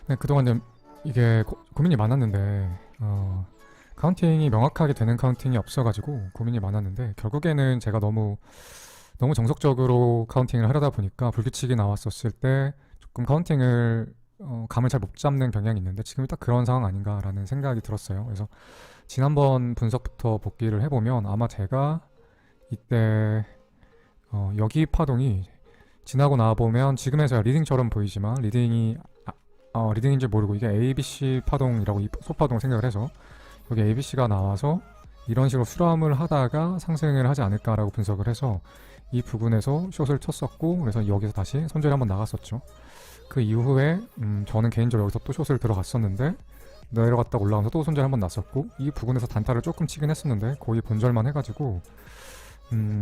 네, 그동안 좀 이게 고민이 많았는데 카운팅이 명확하게 되는 카운팅이 없어가지고 고민이 많았는데 결국에는 제가 너무 정석적으로 카운팅을 하려다 보니까 불규칙이 나왔었을 때 조금 카운팅을 감을 잘 못 잡는 경향이 있는데 지금이 딱 그런 상황 아닌가라는 생각이 들었어요. 그래서 지난번 분석부터 복기를 해보면 아마 제가 이때 여기 파동이 지나고 나와보면 지금에서야 리딩처럼 보이지만 리딩인지 모르고 이게 ABC 파동이라고 이 소파동 생각을 해서 여기 ABC가 나와서 이런 식으로 수렴을 하다가 상승을 하지 않을까라고 분석을 해서 이 부분에서 숏을 쳤었고, 그래서 여기서 다시 손절이 한번 나갔었죠. 그 이후에 저는 개인적으로 여기서 또 숏을 들어갔었는데 내려갔다가 올라가면서 또 손절 한번 났었고, 이 부분에서 단타를 조금 치긴 했었는데 거의 본절만 해가지고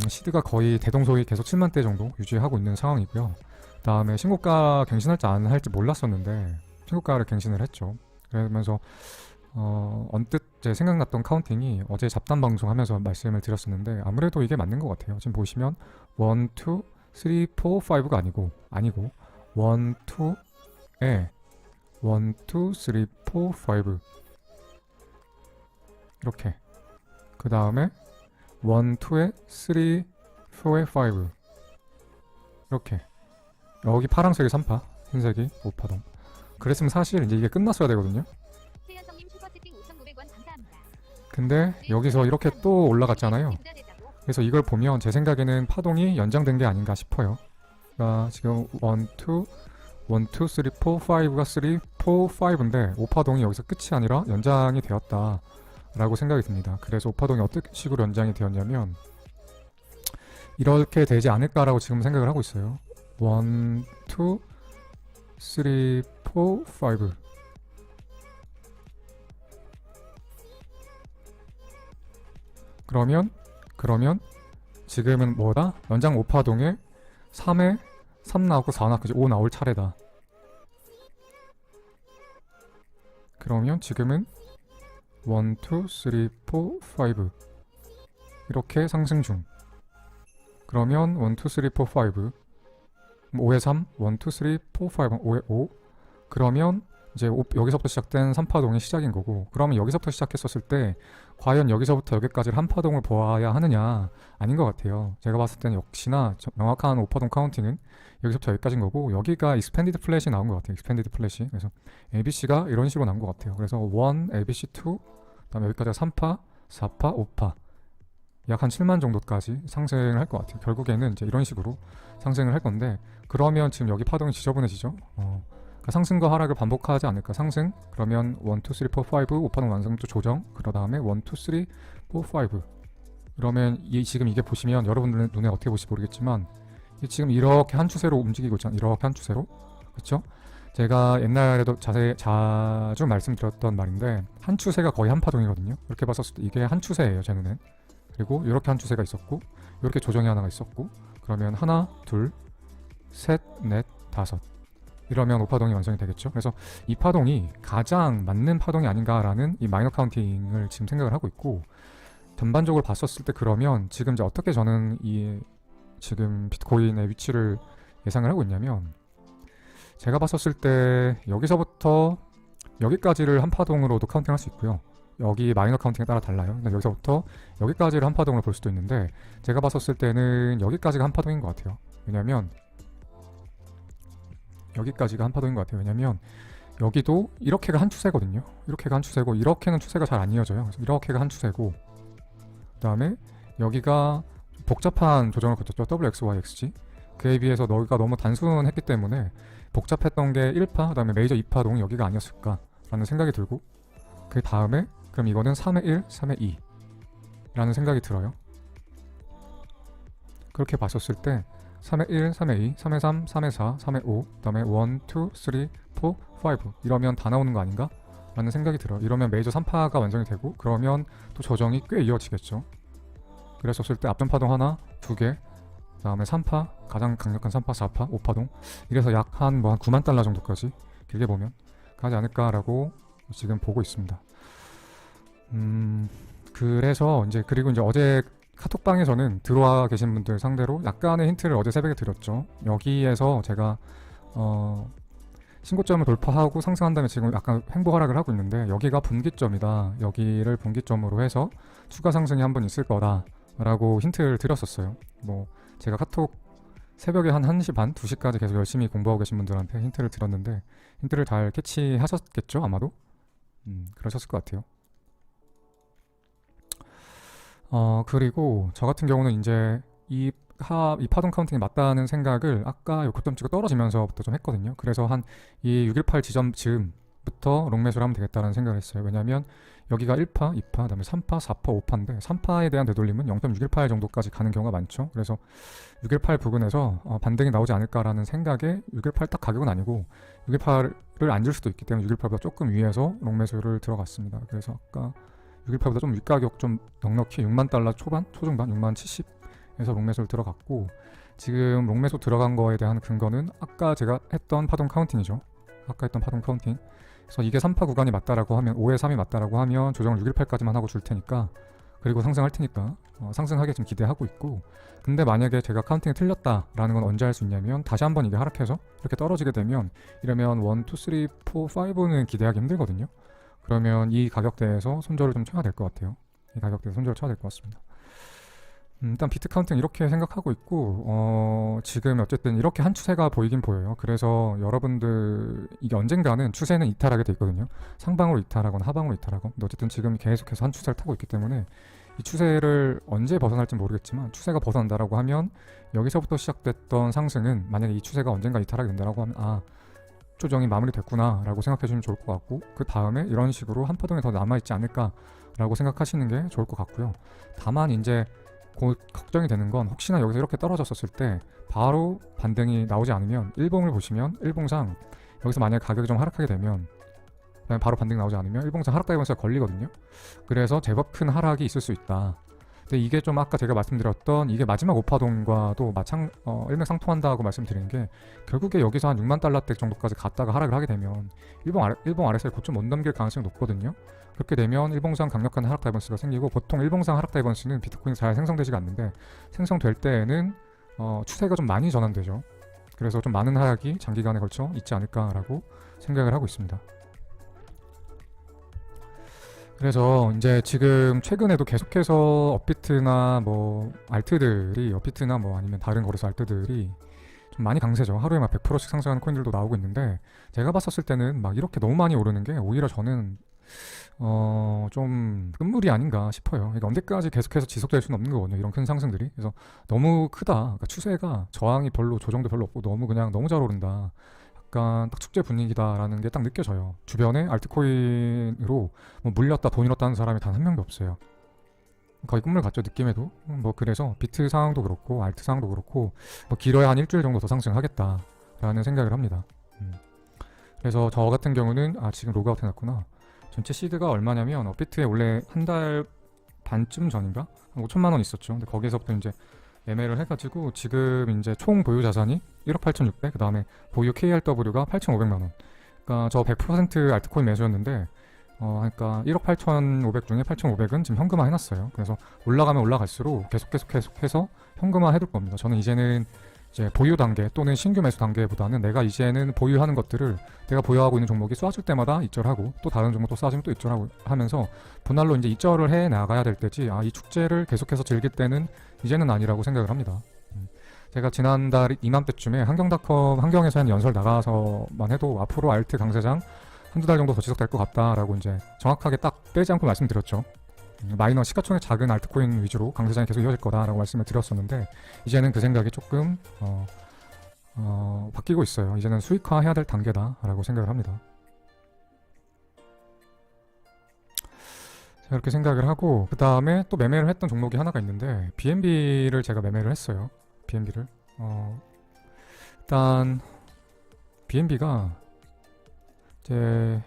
시드가 거의 대동소이 계속 7만대 정도 유지하고 있는 상황이고요. 다음에 신고가 갱신할지 안 할지 몰랐었는데 신고가를 갱신을 했죠. 그러면서 언뜻 제 생각났던 카운팅이 어제 잡담 방송하면서 말씀을 드렸었는데 아무래도 이게 맞는 것 같아요. 지금 보시면 1, 2, 3, 4, 5가 아니고 1, 2에 1, 2, 3, 4, 5 이렇게, 그 다음에 1, 2에 3, 4에 5 이렇게, 여기 파란색이 3파, 흰색이 5파동. 그랬으면 사실 이제 이게 끝났어야 되거든요. 최현성님 슈퍼채팅 5,900원 감사합니다. 근데 여기서 이렇게 또 올라갔잖아요. 그래서 이걸 보면 제 생각에는 파동이 연장된 게 아닌가 싶어요. 그러니까 지금 1, 2, 1, 2, 3, 4, 5가 3, 4, 5인데 5파동이 여기서 끝이 아니라 연장이 되었다라고 생각이 듭니다. 그래서 5파동이 어떤 식으로 연장이 되었냐면 이렇게 되지 않을까라고 지금 생각을 하고 있어요. 1, 2, 3, 4, 5 그러면 지금은 뭐다? 연장 5파동에 3에 3 나오고 4 나오고 5 나올 차례다. 그러면 지금은 1, 2, 3, 4, 5 이렇게 상승 중. 그러면 1, 2, 3, 4, 5 5에 3, 1, 2, 3, 4, 5, 5에 5 그러면 이제 여기서부터 시작된 3파동이 시작인 거고, 그러면 여기서부터 시작했었을 때 과연 여기서부터 여기까지를 한 파동을 보아야 하느냐? 아닌 것 같아요. 제가 봤을 때는 역시나 명확한 5파동 카운팅은 여기서부터 여기까지인 거고, 여기가 익스펜디드 플랫이 나온 것 같아요. 익스펜디드 플랫이. 그래서 ABC가 이런 식으로 나온 것 같아요. 그래서 1, ABC 2, 그다음에 여기까지가 3파, 4파, 5파 약 한 7만 정도까지 상승을 할 것 같아요. 결국에는 이제 이런 식으로 상승을 할 건데, 그러면 지금 여기 파동이 지저분해지죠. 그러니까 상승과 하락을 반복하지 않을까. 상승, 그러면 1, 2, 3, 4, 5 5파동 완성 또 조정, 그러 다음에 1, 2, 3, 4, 5 그러면 지금 이게 보시면 여러분들 눈에 어떻게 보실지 모르겠지만 지금 이렇게 한 추세로 움직이고 있잖아요. 이렇게 한 추세로, 그렇죠? 제가 옛날에도 자주 말씀드렸던 말인데 한 추세가 거의 한 파동이거든요. 이렇게 봤었을 때 이게 한 추세예요, 제 눈엔. 그리고 이렇게 한 추세가 있었고 이렇게 조정이 하나가 있었고, 그러면 하나, 둘, 셋, 넷, 다섯 이러면 5파동이 완성이 되겠죠. 그래서 이 파동이 가장 맞는 파동이 아닌가라는 이 마이너 카운팅을 지금 생각을 하고 있고, 전반적으로 봤었을 때 그러면 지금 이제 어떻게 저는 이 지금 비트코인의 위치를 예상을 하고 있냐면, 제가 봤었을 때 여기서부터 여기까지를 한 파동으로도 카운팅할 수 있고요. 여기 마이너 카운팅에 따라 달라요. 근데 여기서부터 여기까지를 한 파동으로 볼 수도 있는데 제가 봤었을 때는 여기까지가 한 파동인 것 같아요. 왜냐면 여기까지가 한 파동인 것 같아요. 왜냐면 여기도 이렇게가 한 추세거든요. 이렇게가 한 추세고 이렇게는 추세가 잘 안 이어져요. 그래서 이렇게가 한 추세고, 그 다음에 여기가 복잡한 조정을 거쳤죠. WXY, XG. 그에 비해서 여기가 너무 단순했기 때문에 복잡했던 게 1파, 그 다음에 메이저 2파동이 여기가 아니었을까라는 생각이 들고, 그 다음에 그럼 이거는 3의 1, 3의 2 라는 생각이 들어요. 그렇게 봤었을 때 3의 1, 3의 2, 3의 3, 3의 4, 3의 5, 그 다음에 1, 2, 3, 4, 5 이러면 다 나오는 거 아닌가? 라는 생각이 들어요. 이러면 메이저 3파가 완성이 되고, 그러면 또 조정이 꽤 이어지겠죠. 그랬었을 때 앞전 파동 하나, 두 개, 그 다음에 3파, 가장 강력한 3파, 4파, 5파동 이래서 약 한 9만 달러 정도까지 길게 보면 가지 않을까라고 지금 보고 있습니다. 그래서 그리고 이제 어제 카톡방에서는 들어와 계신 분들 상대로 약간의 힌트를 어제 새벽에 드렸죠. 여기에서 제가 신고점을 돌파하고 상승한 다음에 지금 약간 횡보 하락을 하고 있는데 여기가 분기점이다. 여기를 분기점으로 해서 추가 상승이 한 번 있을 거다 라고 힌트를 드렸었어요. 뭐 제가 카톡 새벽에 한 1시 반, 2시까지 계속 열심히 공부하고 계신 분들한테 힌트를 드렸는데 힌트를 잘 캐치하셨겠죠 아마도? 그러셨을 것 같아요. 그리고 저 같은 경우는 이제 이 파동 카운팅이 맞다는 생각을 아까 요 고점 찍고 떨어지면서부터 좀 했거든요. 그래서 한 이 618 지점 즈음부터 롱매수를 하면 되겠다는 생각을 했어요. 왜냐면 여기가 1파, 2파, 그다음에 3파, 4파, 5파인데 3파에 대한 되돌림은 0.618 정도까지 가는 경우가 많죠. 그래서 618 부근에서 반등이 나오지 않을까라는 생각에 618 딱 가격은 아니고 618을 안 줄 수도 있기 때문에 618보다 조금 위에서 롱매수를 들어갔습니다. 그래서 아까 618보다 좀 윗가격 좀 넉넉히 6만 달러 초반, 초중반 6만 70에서 롱매수를 들어갔고 지금 롱매수 들어간 거에 대한 근거는 아까 제가 했던 파동 카운팅이죠. 아까 했던 파동 카운팅. 그래서 이게 3파 구간이 맞다라고 하면 5에 3이 맞다라고 하면 조정을 618까지만 하고 줄 테니까 그리고 상승할 테니까 상승하게 좀 기대하고 있고 근데 만약에 제가 카운팅이 틀렸다라는 건 언제 할 수 있냐면 다시 한번 이게 하락해서 이렇게 떨어지게 되면 이러면 1, 2, 3, 4, 5는 기대하기 힘들거든요. 그러면 이 가격대에서 손절을 좀 쳐야 될 것 같아요. 이 가격대에서 손절을 쳐야 될 것 같습니다. 일단 비트 카운팅 이렇게 생각하고 있고 지금 어쨌든 이렇게 한 추세가 보이긴 보여요. 그래서 여러분들 이게 언젠가는 추세는 이탈하게 돼 있거든요. 상방으로 이탈하거나 하방으로 이탈하건 근데 어쨌든 지금 계속해서 한 추세를 타고 있기 때문에 이 추세를 언제 벗어날지 모르겠지만 추세가 벗어난다라고 하면 여기서부터 시작됐던 상승은 만약에 이 추세가 언젠가 이탈하게 된다라고 하면 조정이 마무리됐구나 라고 생각해 주시면 좋을 것 같고 그 다음에 이런 식으로 한 파동이 더 남아있지 않을까 라고 생각하시는 게 좋을 것 같고요. 다만 이제 걱정이 되는 건 혹시나 여기서 이렇게 떨어졌었을 때 바로 반등이 나오지 않으면 일봉을 보시면 일봉상 여기서 만약 가격이 좀 하락하게 되면 바로 반등이 나오지 않으면 일봉상 하락 다이버스가 걸리거든요. 그래서 제법 큰 하락이 있을 수 있다. 근데 이게 좀 아까 제가 말씀드렸던 이게 마지막 5파동과도 일맥상통한다고 말씀드리는 게 결국에 여기서 한 6만 달러대 정도까지 갔다가 하락을 하게 되면 일봉 RSI 고점 못 넘길 가능성이 높거든요. 그렇게 되면 일봉상 강력한 하락 다이버스가 생기고 보통 일봉상 하락 다이버스는 비트코인이 잘 생성되지가 않는데 생성될 때에는 추세가 좀 많이 전환되죠. 그래서 좀 많은 하락이 장기간에 걸쳐 있지 않을까라고 생각을 하고 있습니다. 그래서 이제 지금 최근에도 계속해서 업비트나 뭐 알트들이 업비트나 뭐 아니면 다른 거래소 알트들이 좀 많이 강세죠. 하루에 막 100%씩 상승하는 코인들도 나오고 있는데 제가 봤었을 때는 막 이렇게 너무 많이 오르는 게 오히려 저는 좀 끝물이 아닌가 싶어요. 그러니까 언제까지 계속해서 지속될 수는 없는 거거든요. 이런 큰 상승들이. 그래서 너무 크다. 그러니까 추세가 저항이 별로 조정도 별로 없고 너무 잘 오른다. 약간 딱 축제 분위기다라는 게 딱 느껴져요. 주변에 알트코인으로 뭐 물렸다 돈 잃었다 하는 사람이 단 한 명도 없어요. 거의 꿈을 같죠. 느낌에도. 뭐 그래서 비트 상황도 그렇고 알트 상황도 그렇고 뭐 길어야 한 일주일 정도 더 상승하겠다라는 생각을 합니다. 그래서 저 같은 경우는 지금 로그아웃 해놨구나. 전체 시드가 얼마냐면 업비트에 원래 한 달 반쯤 전인가 5천만 원 있었죠. 근데 거기서부터 이제 매매를 해가지고 지금 이제 총 보유 자산이 1억 8,600, 그 다음에 보유 KRW가 8,500만 원. 그러니까 저 100% 알트코인 매수였는데 그러니까 1억 8,500 중에 8,500은 지금 현금화 해놨어요. 그래서 올라가면 올라갈수록 계속해서 현금화 해둘 겁니다. 저는 이제는 이제 보유 단계 또는 신규 매수 단계보다는 내가 이제는 보유하는 것들을 내가 보유하고 있는 종목이 쏴줄 때마다 입절하고 또 다른 종목 또 쏴주면 또 입절하고 하면서 분할로 이제 입절을 해 나가야 될 때지 이 축제를 계속해서 즐길 때는 이제는 아니라고 생각을 합니다. 제가 지난달 이맘때쯤에 환경에서 한 연설 나가서만 해도 앞으로 알트 강세장 한두 달 정도 더 지속될 것 같다라고 이제 정확하게 딱 빼지 않고 말씀드렸죠. 마이너 시가총액 작은 알트코인 위주로 강세장이 계속 이어질 거다라고 말씀을 드렸었는데 이제는 그 생각이 조금 바뀌고 있어요. 이제는 수익화해야 될 단계다라고 생각을 합니다. 이렇게 생각을 하고 그 다음에 또 매매를 했던 종목이 하나가 있는데 BNB를 제가 매매를 했어요. BNB를 일단 BNB가 이제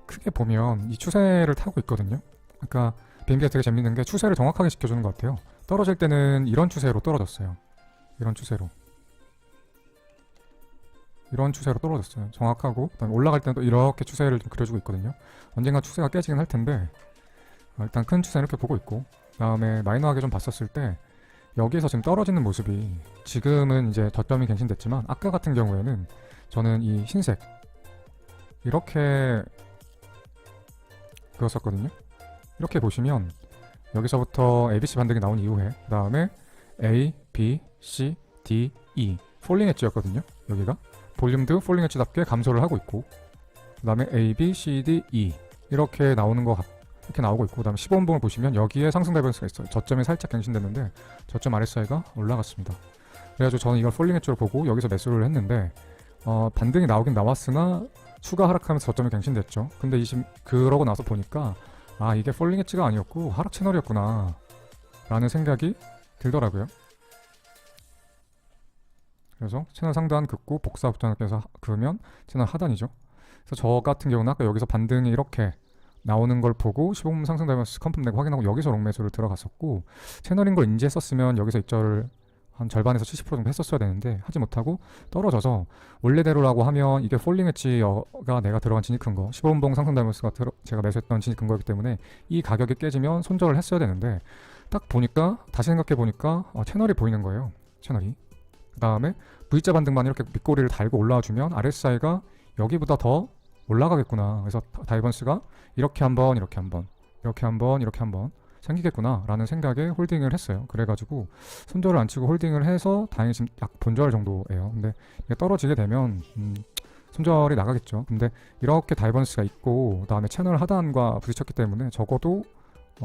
크게 보면 이 추세를 타고 있거든요. 그러니까 BNB가 되게 재밌는 게 추세를 정확하게 지켜주는 것 같아요. 떨어질 때는 이런 추세로 떨어졌어요. 이런 추세로 떨어졌어요. 정확하고 그다음에 올라갈 때는 또 이렇게 추세를 좀 그려주고 있거든요. 언젠가 추세가 깨지긴 할 텐데 일단 큰 추세는 이렇게 보고 있고 그다음에 마이너하게 좀 봤었을 때 여기에서 지금 떨어지는 모습이 지금은 이제 저점이 갱신됐지만 아까 같은 경우에는 저는 이 흰색 이렇게 그었었거든요. 이렇게 보시면 여기서부터 ABC 반등이 나온 이후에 그 다음에 A, B, C, D, E 폴링 엣지였거든요. 여기가 볼륨도 폴링 엣지답게 감소를 하고 있고 그 다음에 A, B, C, D, E 이렇게 이렇게 나오고 있고 그 다음에 15분봉을 보시면 여기에 상승 다이버스가 있어요. 저점이 살짝 갱신됐는데 저점 RSI가 올라갔습니다. 그래가지고 저는 이걸 폴링 엣지로 보고 여기서 매수를 했는데 반등이 나오긴 나왔으나 추가 하락하면서 저점이 갱신됐죠. 근데 그러고 나서 보니까 아 이게 폴링 엣지가 아니었고 하락 채널이었구나 라는 생각이 들더라고요. 그래서 채널 상단 긋고 복사 복장에서 그으면 채널 하단이죠. 그래서 저 같은 경우는 아까 여기서 반등이 이렇게 나오는 걸 보고 15분 상승 다이버스 컨펌 내고 확인하고 여기서 롱매수를 들어갔었고 채널인 걸 인지했었으면 여기서 입절을 한 절반에서 70% 정도 했었어야 되는데 하지 못하고 떨어져서 원래대로라고 하면 이게 폴링 엣지가 내가 들어간 진입 근거 15분봉 상승 다이버스가 제가 매수했던 진입 근거이기 때문에 이 가격이 깨지면 손절을 했어야 되는데 딱 보니까 다시 생각해 보니까 채널이 보이는 거예요. 채널이 그 다음에 V자 반등만 이렇게 밑꼬리를 달고 올라와 주면 RSI가 여기보다 더 올라가겠구나. 그래서 다이버스가 이렇게 한번 이렇게 한번 이렇게 한번 이렇게 한번 생기겠구나 라는 생각에 홀딩을 했어요. 그래가지고 손절을 안 치고 홀딩을 해서 다행히 지금 약 본절 정도예요. 근데 이게 떨어지게 되면 손절이 나가겠죠. 근데 이렇게 다이버스가 있고 그 다음에 채널 하단과 부딪혔기 때문에 적어도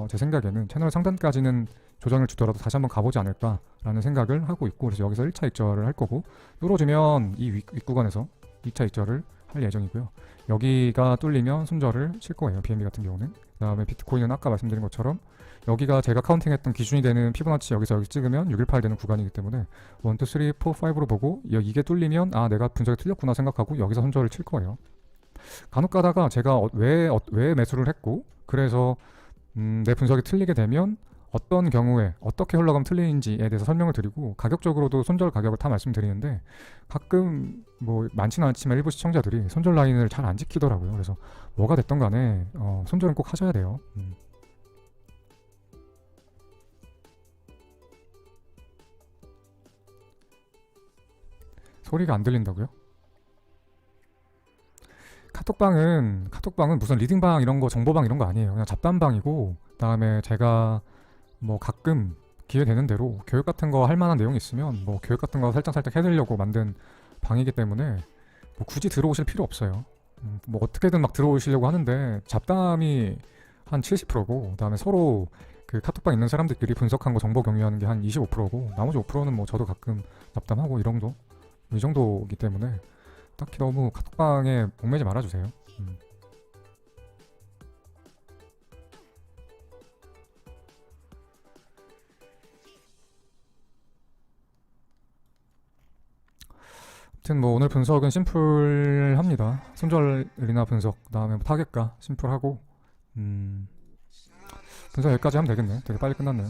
제 생각에는 채널 상단까지는 조정을 주더라도 다시 한번 가보지 않을까라는 생각을 하고 있고 그래서 여기서 1차 입절을 할 거고 뚫어주면 이 윗구간에서 2차 입절을 할 예정이고요. 여기가 뚫리면 손절을 칠 거예요. BNB 같은 경우는. 그 다음에 비트코인은 아까 말씀드린 것처럼 여기가 제가 카운팅했던 기준이 되는 피보나치 여기서 여기 찍으면 618 되는 구간이기 때문에 1, 2, 3, 4, 5로 보고 이게 뚫리면 아 내가 분석이 틀렸구나 생각하고 여기서 손절을 칠 거예요. 간혹 가다가 제가 왜 매수를 했고 그래서 내 분석이 틀리게 되면 어떤 경우에 어떻게 흘러가면 틀리는지에 대해서 설명을 드리고 가격적으로도 손절 가격을 다 말씀드리는데 가끔 뭐 많지는 않지만 일부 시청자들이 손절 라인을 잘 안 지키더라고요. 그래서 뭐가 됐던 간에 손절은 꼭 하셔야 돼요. 소리가 안 들린다고요? 카톡방은 무슨 리딩방 이런 거 정보방 이런 거 아니에요. 그냥 잡담방이고 그다음에 제가 뭐 가끔 기회 되는 대로 교육 같은 거 할 만한 내용이 있으면 뭐 교육 같은 거 살짝 해드리려고 만든 방이기 때문에 뭐 굳이 들어오실 필요 없어요. 뭐 어떻게든 막 들어오시려고 하는데 잡담이 한 70%고 그다음에 서로 그 카톡방 있는 사람들끼리 분석한 거 정보 공유하는 게 한 25%고 나머지 5%는 뭐 저도 가끔 잡담하고 이 정도이기 때문에 딱히 너무 카톡방에 목매지 말아주세요. 아무튼 뭐 오늘 분석은 심플합니다. 손절이나 분석, 그다음에 뭐 타겟가 심플하고 분석 여기까지 하면 되겠네요. 되게 빨리 끝났네요.